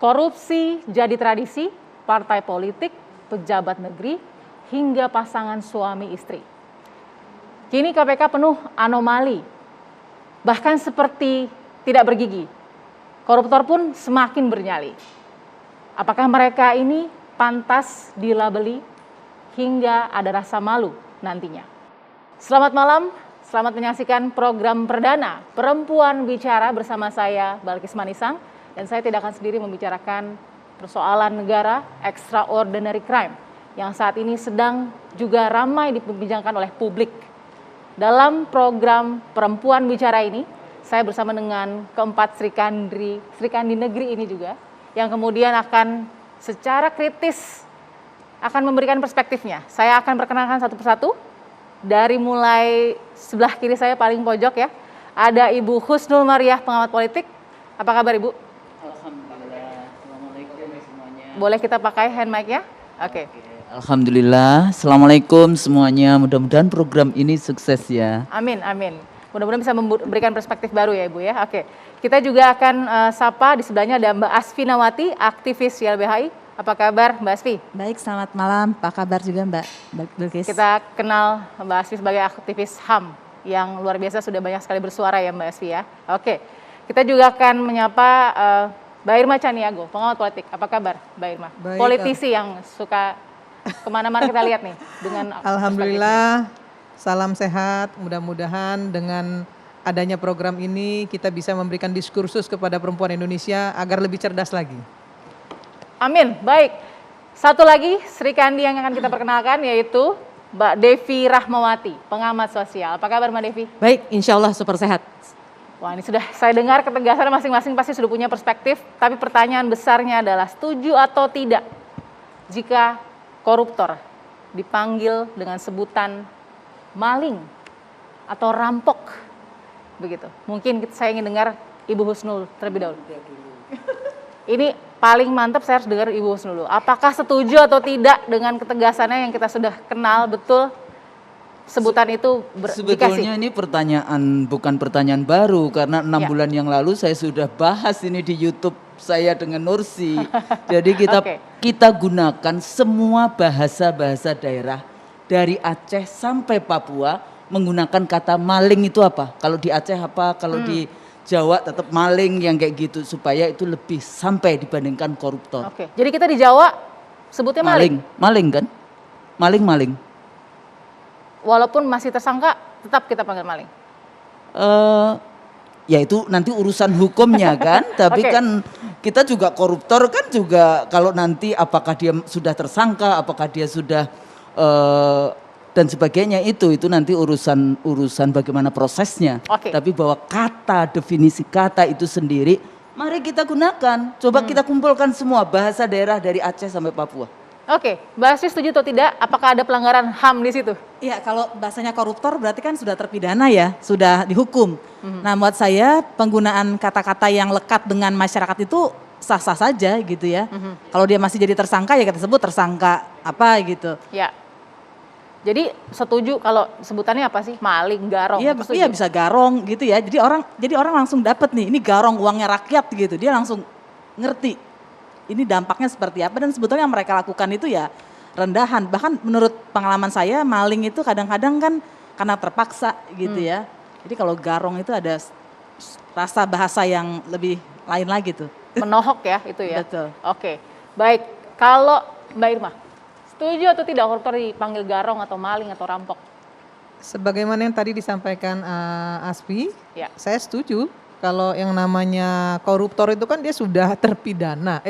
Korupsi jadi tradisi, partai politik, pejabat negeri, hingga pasangan suami istri. Kini KPK penuh anomali, bahkan seperti tidak bergigi. Koruptor pun semakin bernyali. Apakah mereka ini pantas dilabeli hingga ada rasa malu nantinya? Selamat malam, selamat menyaksikan program perdana Perempuan Bicara bersama saya, Balkis Manisang. Dan saya tidak akan sendiri membicarakan persoalan negara extraordinary crime yang saat ini sedang juga ramai diperbincangkan oleh publik. Dalam program Perempuan Bicara ini, saya bersama dengan keempat Sri Kandi negeri ini juga, yang kemudian akan secara kritis akan memberikan perspektifnya. Saya akan perkenalkan satu persatu, dari mulai sebelah kiri saya paling pojok ya, ada Ibu Husnul Mariah, pengamat politik. Apa kabar Ibu? Alhamdulillah, Assalamualaikum semuanya. Boleh kita pakai hand mic ya? Oke. Alhamdulillah, Assalamualaikum semuanya. Mudah-mudahan program ini sukses ya. Amin, amin. Mudah-mudahan bisa memberikan perspektif baru ya Ibu ya. Oke. Kita juga akan sapa di sebelahnya ada Mbak Asfi Nawati, aktivis YLBHI. Apa kabar Mbak Asfi? Baik, selamat malam. Apa kabar juga Mbak Bilkis? Kita kenal Mbak Asfi sebagai aktivis HAM yang luar biasa, sudah banyak sekali bersuara ya Mbak Asfi ya. Oke. Kita juga akan menyapa Mbak Irma Caniago, pengamat politik. Apa kabar Mbak Irma? Baik, politisi yang suka kemana-mana kita lihat nih dengan Alhamdulillah, salam sehat. Mudah-mudahan dengan adanya program ini kita bisa memberikan diskursus kepada perempuan Indonesia agar lebih cerdas lagi. Amin. Baik. Satu lagi Sri Kandi yang akan kita perkenalkan yaitu Mbak Devi Rahmawati, pengamat sosial. Apa kabar Mbak Devi? Baik, insya Allah super sehat. Wah, ini sudah saya dengar ketegasan masing-masing pasti sudah punya perspektif, tapi pertanyaan besarnya adalah setuju atau tidak jika koruptor dipanggil dengan sebutan maling atau rampok, begitu. Mungkin saya ingin dengar Ibu Husnul terlebih dahulu. Ini paling mantap, saya harus dengar Ibu Husnul dulu. Apakah setuju atau tidak dengan ketegasannya yang kita sudah kenal betul? Sebutan itu Sebetulnya ini pertanyaan, bukan pertanyaan baru, karena 6 bulan yang lalu saya sudah bahas ini di YouTube saya dengan Nursi. Jadi kita gunakan semua bahasa-bahasa daerah dari Aceh sampai Papua menggunakan kata maling itu apa? Kalau di Aceh apa? Kalau di Jawa tetap maling yang kayak gitu, supaya itu lebih sampai dibandingkan koruptor. Oke. Jadi kita di Jawa sebutnya maling. Maling kan? Maling. Walaupun masih tersangka, tetap kita panggil maling. Ya itu nanti urusan hukumnya kan. Tapi kan kita juga koruptor kan juga, kalau nanti apakah dia sudah tersangka, apakah dia sudah dan sebagainya, itu nanti urusan bagaimana prosesnya. Tapi bahwa kata, definisi kata itu sendiri, mari kita gunakan. Coba kita kumpulkan semua bahasa daerah dari Aceh sampai Papua. Oke, Mbak Asfi setuju atau tidak? Apakah ada pelanggaran HAM di situ? Iya, kalau bahasanya koruptor berarti kan sudah terpidana ya, sudah dihukum. Nah, buat saya penggunaan kata-kata yang lekat dengan masyarakat itu sah-sah saja gitu ya. Kalau dia masih jadi tersangka ya kita sebut tersangka apa gitu. Ya. Jadi setuju kalau sebutannya apa sih? Maling, garong. Iya bisa garong gitu ya. Jadi orang langsung dapat nih, ini garong uangnya rakyat gitu. Dia langsung ngerti ini dampaknya seperti apa, dan sebetulnya yang mereka lakukan itu ya rendahan. Bahkan menurut pengalaman saya maling itu kadang-kadang kan karena terpaksa gitu ya. Jadi kalau garong itu ada rasa bahasa yang lebih lain lagi tuh. Menohok ya itu ya. Betul. Oke, baik. Kalau Mbak Irma, setuju atau tidak koruptor dipanggil garong atau maling atau rampok? Sebagaimana yang tadi disampaikan Asfi, Ya. saya setuju. Kalau yang namanya koruptor itu kan dia sudah terpidana,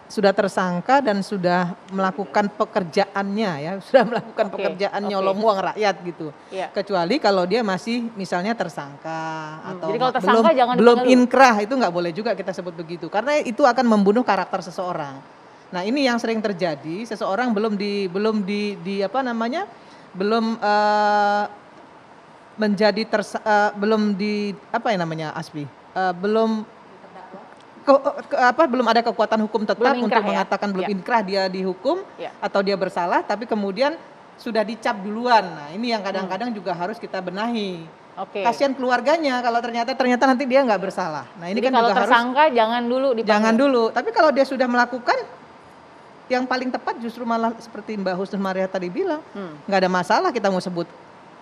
sudah tersangka dan sudah melakukan pekerjaannya ya, sudah melakukan pekerjaan nyolong uang rakyat gitu. Ya. Kecuali kalau dia masih misalnya tersangka atau Jadi kalau tersangka jangan belum dipanggil. inkrah, itu nggak boleh juga kita sebut begitu, karena itu akan membunuh karakter seseorang. Nah ini yang sering terjadi, seseorang belum menjadi Asfi, belum ada kekuatan hukum tetap untuk mengatakan belum inkrah dia dihukum atau dia bersalah, tapi kemudian sudah dicap duluan. Nah ini yang kadang-kadang juga harus kita benahi. Oke. Kasihan keluarganya kalau ternyata nanti dia nggak bersalah. Nah ini Jadi kan kalau juga tersangka jangan dulu dipanggil. jangan dulu. Tapi kalau dia sudah melakukan, yang paling tepat justru malah seperti Mbak Husnul Maria tadi bilang, nggak ada masalah kita mau sebut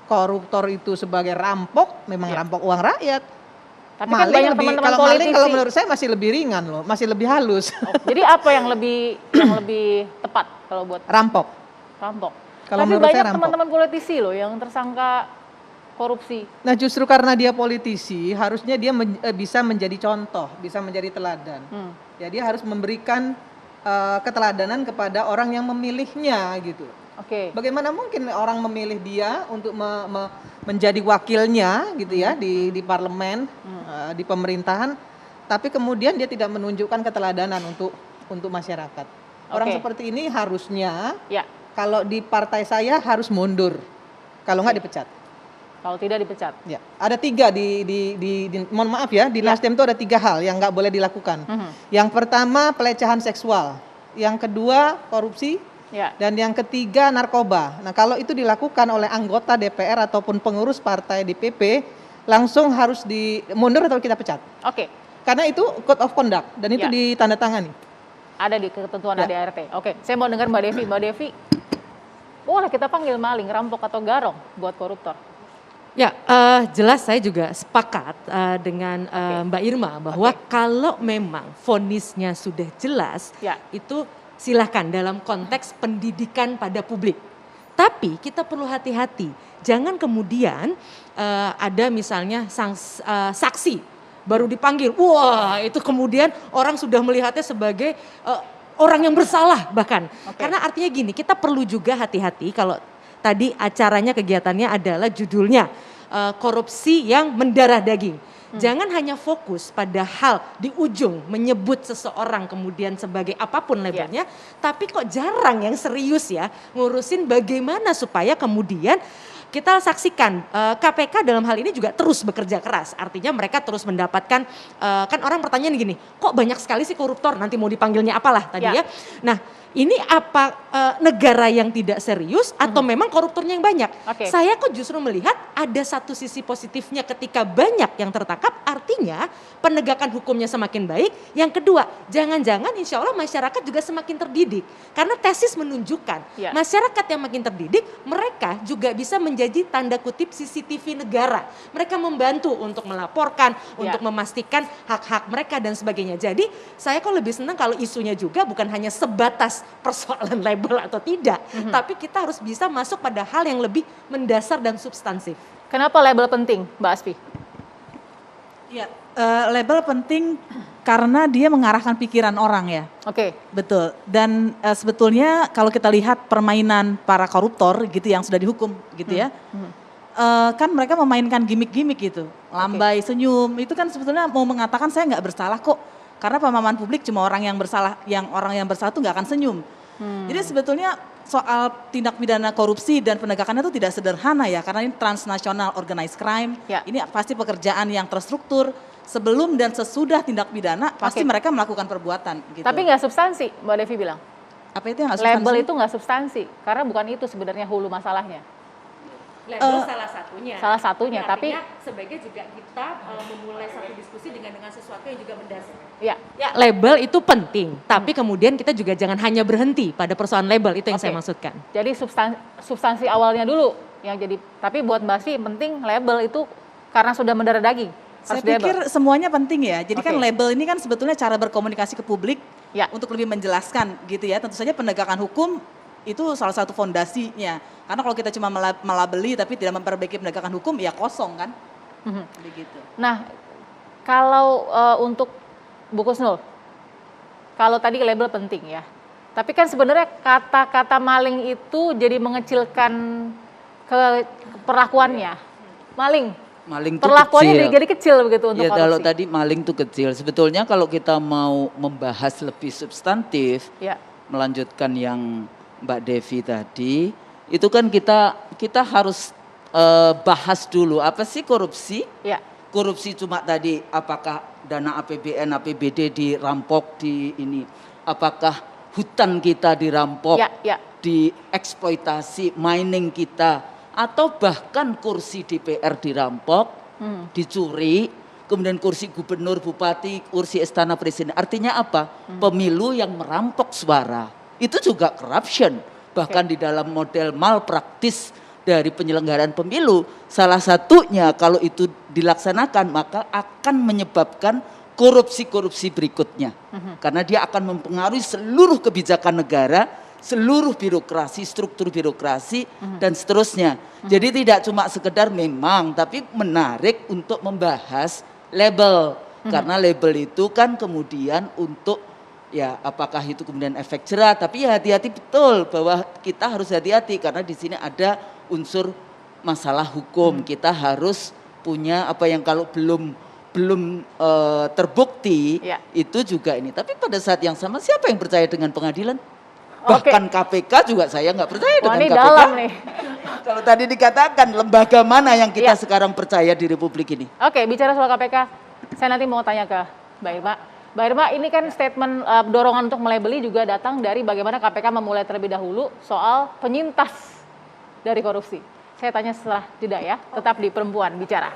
koruptor itu sebagai rampok, memang rampok uang rakyat. Tapi kan banyak teman-teman politisi. Kalau menurut saya masih lebih ringan loh, masih lebih halus. Jadi apa yang lebih tepat kalau buat Rampok. rampok? Kalau Tapi menurut banyak saya rampok. teman-teman politisi loh yang tersangka korupsi. Nah justru karena dia politisi, harusnya dia bisa menjadi contoh, bisa menjadi teladan. Ya dia harus memberikan keteladanan kepada orang yang memilihnya gitu. Oke. Bagaimana mungkin orang memilih dia untuk menjadi wakilnya gitu ya di parlemen, di pemerintahan, tapi kemudian dia tidak menunjukkan keteladanan untuk masyarakat. Orang seperti ini harusnya kalau di partai saya harus mundur, kalau nggak dipecat. Kalau tidak dipecat. Ya, ada 3 mohon maaf ya, di Nasdem itu ada 3 hal yang nggak boleh dilakukan. Yang pertama pelecehan seksual, yang kedua korupsi, dan yang ketiga narkoba. Nah kalau itu dilakukan oleh anggota DPR ataupun pengurus partai DPP, langsung harus mundur atau kita pecat. Oke. Karena itu code of conduct dan itu ditandatangani. Ada di ketentuan ADART. Oke, saya mau dengar Mbak Devi. Mbak Devi, boleh kita panggil maling, rampok atau garong buat koruptor? Ya, jelas saya juga sepakat dengan Mbak Irma bahwa kalau memang vonisnya sudah jelas, itu silahkan dalam konteks pendidikan pada publik. Tapi kita perlu hati-hati, jangan kemudian ada misalnya saksi baru dipanggil, wah itu kemudian orang sudah melihatnya sebagai orang yang bersalah bahkan. Karena artinya gini, kita perlu juga hati-hati kalau tadi acaranya kegiatannya adalah judulnya korupsi yang mendarah daging. Jangan hanya fokus pada hal di ujung menyebut seseorang kemudian sebagai apapun labelnya, tapi kok jarang yang serius ya ngurusin bagaimana supaya kemudian kita saksikan KPK dalam hal ini juga terus bekerja keras. Artinya mereka terus mendapatkan, kan orang pertanyaan gini, kok banyak sekali sih koruptor, nanti mau dipanggilnya apalah tadi ya. Nah ini apa negara yang tidak serius atau memang koruptornya yang banyak? Saya kok justru melihat ada satu sisi positifnya ketika banyak yang tertangkap, artinya penegakan hukumnya semakin baik. Yang kedua, jangan-jangan insya Allah masyarakat juga semakin terdidik. Karena tesis menunjukkan masyarakat yang makin terdidik, mereka juga bisa menjadi tanda kutip CCTV negara. Mereka membantu untuk melaporkan, untuk memastikan hak-hak mereka dan sebagainya. Jadi saya kok lebih senang kalau isunya juga bukan hanya sebatas persoalan label atau tidak, tapi kita harus bisa masuk pada hal yang lebih mendasar dan substansif. Kenapa label penting, Mbak Asfi? Ya, label penting karena dia mengarahkan pikiran orang ya. Betul. Dan sebetulnya kalau kita lihat permainan para koruptor gitu yang sudah dihukum gitu ya, kan mereka memainkan gimmick-gimmick gitu, lambai, senyum, itu kan sebetulnya mau mengatakan saya nggak bersalah kok. Karena pemahaman publik cuma orang yang bersalah itu nggak akan senyum. Jadi sebetulnya soal tindak pidana korupsi dan penegakannya itu tidak sederhana ya, karena ini transnational organized crime. Ini pasti pekerjaan yang terstruktur sebelum dan sesudah tindak pidana pasti mereka melakukan perbuatan. Gitu. Tapi nggak substansi, Mbak Devi bilang. Apa itu yang nggak substansi? Label itu nggak substansi, karena bukan itu sebenarnya hulu masalahnya. Label salah satunya. Salah satunya, tapi tapi sebaiknya juga kita memulai satu diskusi dengan sesuatu yang juga mendasar. Ya, label itu penting, tapi kemudian kita juga jangan hanya berhenti pada persoalan label, itu yang saya maksudkan. Jadi substansi awalnya dulu yang jadi, tapi buat Mbak Asfi penting label itu karena sudah mendarah daging. Saya pikir semuanya penting ya. Jadi kan label ini kan sebetulnya cara berkomunikasi ke publik untuk lebih menjelaskan gitu ya. Tentu saja penegakan hukum itu salah satu fondasinya. Karena kalau kita cuma melabeli tapi tidak memperbaiki penegakan hukum, ya kosong kan. Begitu. Nah, kalau untuk Bu Kusnul, kalau tadi label penting ya. Tapi kan sebenarnya kata-kata maling itu jadi mengecilkan perlakuannya. Maling itu perlakuannya kecil. jadi kecil begitu untuk korupsi. Kalau tadi maling itu kecil. Sebetulnya kalau kita mau membahas lebih substantif, melanjutkan yang Mbak Devi tadi, itu kan kita harus bahas dulu apa sih korupsi? Korupsi cuma tadi apakah dana APBN, APBD dirampok di ini, apakah hutan kita dirampok, dieksploitasi, mining kita, atau bahkan kursi DPR dirampok, dicuri, kemudian kursi gubernur, bupati, kursi istana presiden. Artinya apa? Pemilu yang merampok suara. Itu juga corruption. Bahkan di dalam model malpraktis dari penyelenggaraan pemilu, salah satunya kalau itu dilaksanakan maka akan menyebabkan korupsi-korupsi berikutnya. Karena dia akan mempengaruhi seluruh kebijakan negara, seluruh birokrasi, struktur birokrasi, dan seterusnya. Jadi tidak cuma sekedar memang, tapi menarik untuk membahas label. Karena label itu kan kemudian untuk, ya apakah itu kemudian efek jerah, tapi ya hati-hati betul bahwa kita harus hati-hati karena di sini ada unsur masalah hukum. Kita harus punya apa yang kalau belum terbukti itu juga ini. Tapi pada saat yang sama siapa yang percaya dengan pengadilan? Bahkan KPK juga saya nggak percaya dengan KPK. Dalam nih. Kalau tadi dikatakan lembaga mana yang kita sekarang percaya di Republik ini? Oke, bicara soal KPK, saya nanti mau tanya ke Mbak Irma. Mbak Irma, ini kan statement dorongan untuk melabeli juga datang dari bagaimana KPK memulai terlebih dahulu soal penyintas dari korupsi. Saya tanya setelah jeda ya, tetap di Perempuan Bicara.